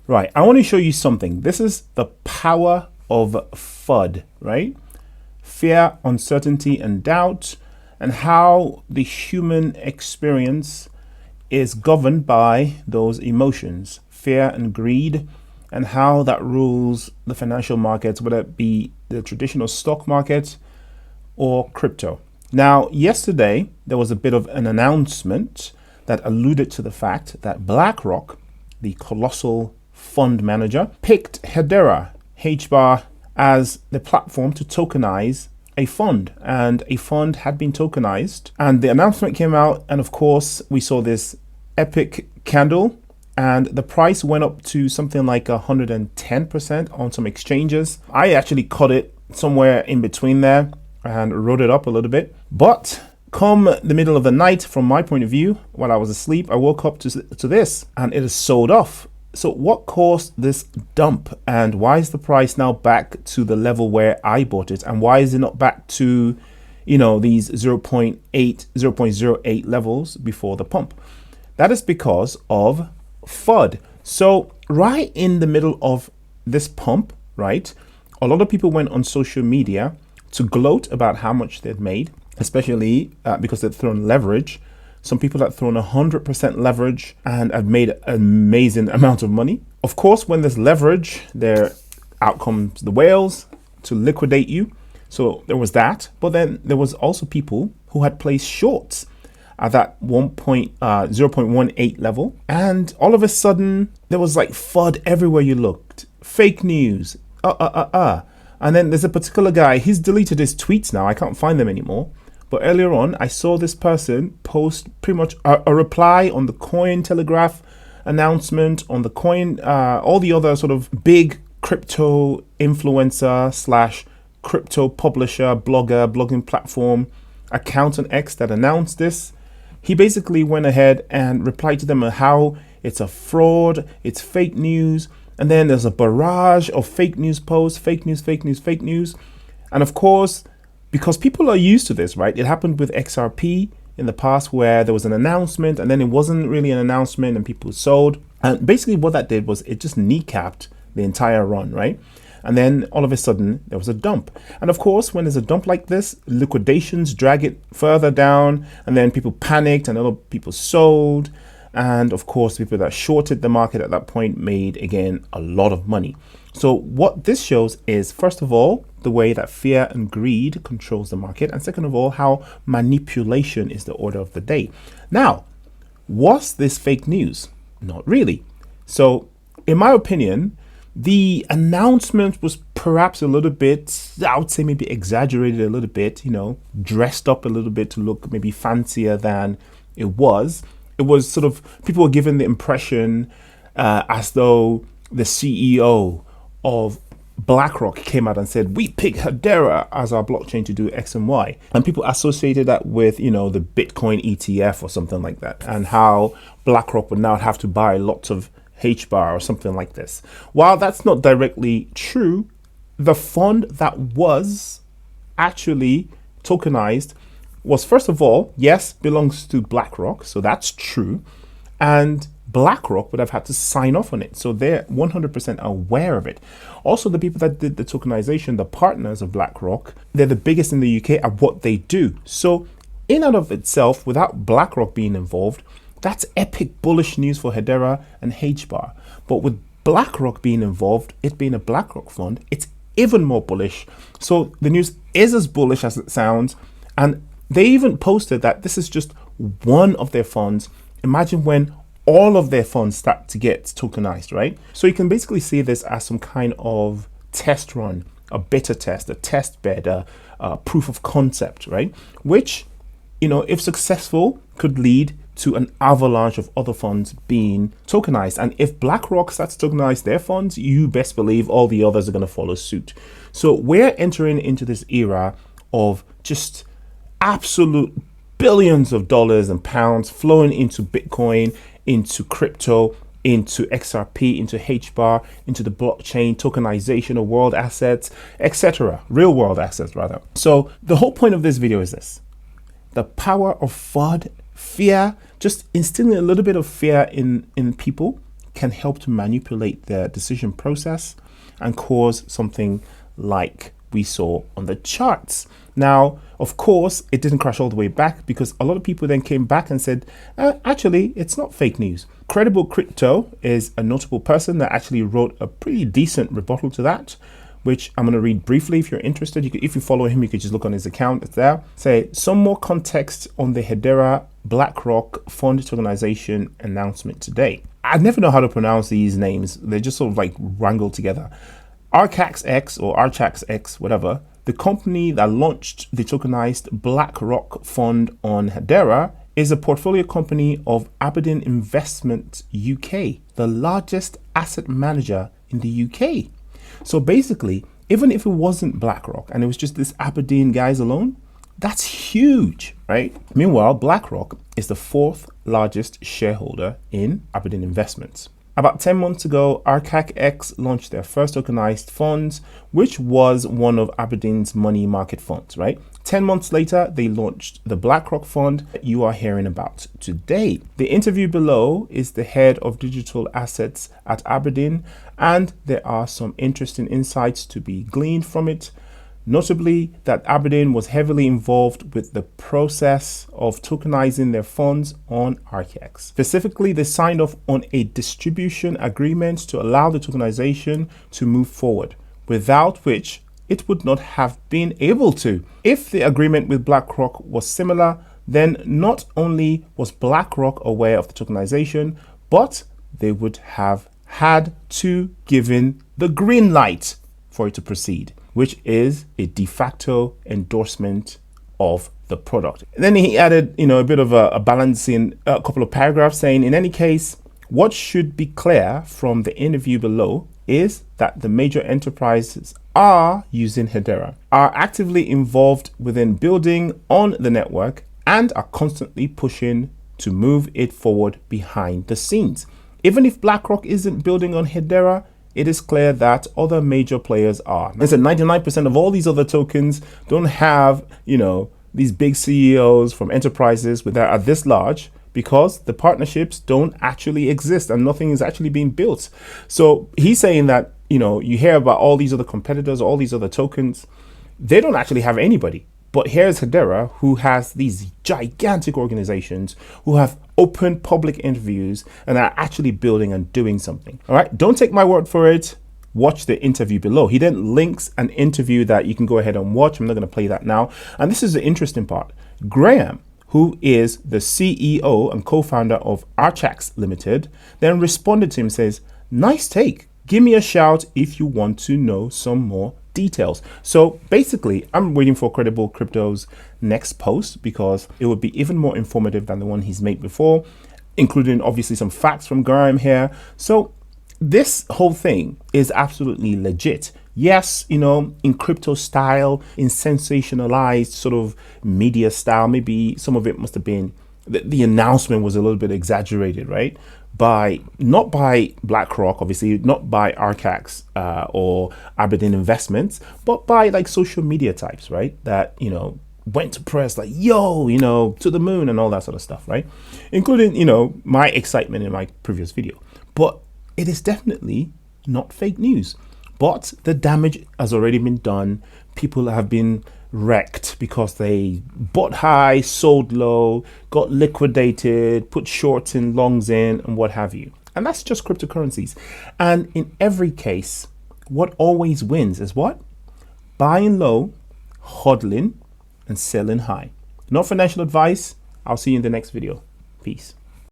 Right, I want to show you something. This is the power of FUD, right? Fear, uncertainty, and doubt, and how the human experience is governed by those emotions, fear and greed, and how that rules the financial markets, whether it be the traditional stock market or crypto. Now, yesterday, there was a bit of an announcement that alluded to the fact that Blackrock, the colossal fund manager, picked Hedera HBAR as the platform to tokenize a fund, and a fund had been tokenized, and the announcement came out, and of course we saw this epic candle, and the price went up to something like 110% on some exchanges. I actually caught it somewhere in between there and wrote it up a little bit, but come the middle of the night, from my point of view, while I was asleep, I woke up to this, and it is sold off. So what caused this dump, and why is the price now back to the level where I bought it, and why is it not back to, you know, these 0.8, 0.08 levels before the pump? That is because of FUD. So right in the middle of this pump, right, a lot of people went on social media to gloat about how much they'd made, especially because they'd thrown leverage. Some people had thrown 100% leverage and had made an amazing amount of money. Of course, when there's leverage, out comes the whales to liquidate you. So there was that. But then there was also people who had placed shorts at that 0.18 level. And all of a sudden, there was like FUD everywhere you looked. Fake news. And then there's a particular guy, he's deleted his tweets now. I can't find them anymore. But earlier on, I saw this person post pretty much a reply on the Cointelegraph announcement, on the coin, all the other sort of big crypto influencer slash crypto publisher, blogger, blogging platform account on X that announced this. He basically went ahead and replied to them on how it's a fraud, it's fake news. And then there's a barrage of fake news posts, fake news. And of course, because people are used to this, right? It happened with XRP in the past where there was an announcement and then it wasn't really an announcement and people sold. And basically what that did was it just kneecapped the entire run, right? And then all of a sudden there was a dump. And of course, when there's a dump like this, liquidations drag it further down, and then people panicked and other people sold. And of course, people that shorted the market at that point made, again, a lot of money. So what this shows is, first of all, the way that fear and greed controls the market. And second of all, how manipulation is the order of the day. Now, was this fake news? Not really. So in my opinion, the announcement was perhaps a little bit, I would say maybe exaggerated a little bit, you know, dressed up a little bit to look maybe fancier than it was. It was sort of, people were given the impression as though the CEO of Blackrock came out and said, we picked Hedera as our blockchain to do X and Y. And people associated that with, you know, the Bitcoin ETF or something like that, and how Blackrock would now have to buy lots of HBAR or something like this. While that's not directly true, the fund that was actually tokenized was, first of all, yes, belongs to Blackrock, so that's true, and Blackrock would have had to sign off on it, so they're 100% aware of it. Also, the people that did the tokenization, the partners of Blackrock, they're the biggest in the UK at what they do. So in and of itself, without Blackrock being involved, that's epic bullish news for Hedera and HBAR. But with Blackrock being involved, it being a Blackrock fund, it's even more bullish. So the news is as bullish as it sounds, and they even posted that this is just one of their funds. Imagine when all of their funds start to get tokenized, right? So you can basically see this as some kind of test run, a beta test, a test bed, a proof of concept, right? Which, you know, if successful, could lead to an avalanche of other funds being tokenized. And if Blackrock starts to tokenize their funds, you best believe all the others are going to follow suit. So we're entering into this era of just absolute billions of dollars and pounds flowing into Bitcoin, into crypto, into XRP, into HBAR, into the blockchain, tokenization of world assets, etc. Real world assets, rather. So the whole point of this video is this: the power of FUD, fear, just instilling a little bit of fear in people, can help to manipulate their decision process and cause something like we saw on the charts. Now, of course, it didn't crash all the way back because a lot of people then came back and said, actually, it's not fake news. Credible Crypto is a notable person that actually wrote a pretty decent rebuttal to that, which I'm going to read briefly. If you're interested, if you follow him, you could just look on his account. It's there. Say some more context on the Hedera Blackrock fund tokenization announcement today. I never know how to pronounce these names. They're just sort of like wrangled together. Archax or Archax, whatever, the company that launched the tokenized Blackrock fund on Hedera, is a portfolio company of ABRDN Investment UK, the largest asset manager in the UK. So basically, even if it wasn't Blackrock and it was just this ABRDN guys alone, that's huge, right? Meanwhile, Blackrock is the 4th largest shareholder in ABRDN Investments. About 10 months ago, Archax launched their first tokenized funds, which was one of ABRDN's money market funds, right? 10 months later, they launched the Blackrock fund that you are hearing about today. The interview below is the head of digital assets at ABRDN, and there are some interesting insights to be gleaned from it. Notably, that ABRDN was heavily involved with the process of tokenizing their funds on Archax. Specifically, they signed off on a distribution agreement to allow the tokenization to move forward, without which it would not have been able to. If the agreement with Blackrock was similar, then not only was Blackrock aware of the tokenization, but they would have had to given the green light for it to proceed, which is a de facto endorsement of the product. And then he added, a bit of a balancing, a couple of paragraphs saying, in any case, what should be clear from the interview below is that the major enterprises are using Hedera, are actively involved within building on the network, and are constantly pushing to move it forward behind the scenes. Even if Blackrock isn't building on Hedera, it is clear that other major players are. And so 99% of all these other tokens don't have, these big CEOs from enterprises that are this large, because the partnerships don't actually exist and nothing is actually being built. So he's saying that, you hear about all these other competitors, all these other tokens, they don't actually have anybody. But here's Hedera, who has these gigantic organizations who have open public interviews and are actually building and doing something. All right, don't take my word for it. Watch the interview below. He then links an interview that you can go ahead and watch. I'm not going to play that now. And this is the interesting part. Graham, who is the CEO and co-founder of Archax Limited, then responded to him and says, nice take. Give me a shout if you want to know some more details. So basically, I'm waiting for Credible Crypto's next post because it would be even more informative than the one he's made before, including obviously some facts from Graham here. So this whole thing is absolutely legit. Yes, in crypto style, in sensationalized sort of media style, maybe some of it must have been, the announcement was a little bit exaggerated, right? Not by Blackrock, obviously, not by Archax or ABRDN Investments, but by like social media types, right? That, went to press like, yo, to the moon and all that sort of stuff, right? Including, my excitement in my previous video. But it is definitely not fake news. But the damage has already been done. People have been wrecked because they bought high, sold low, got liquidated, put shorts in, longs in, and what have you. And that's just cryptocurrencies. And in every case, what always wins is what? Buying low, hodling, and selling high. Not financial advice. I'll see you in the next video. Peace.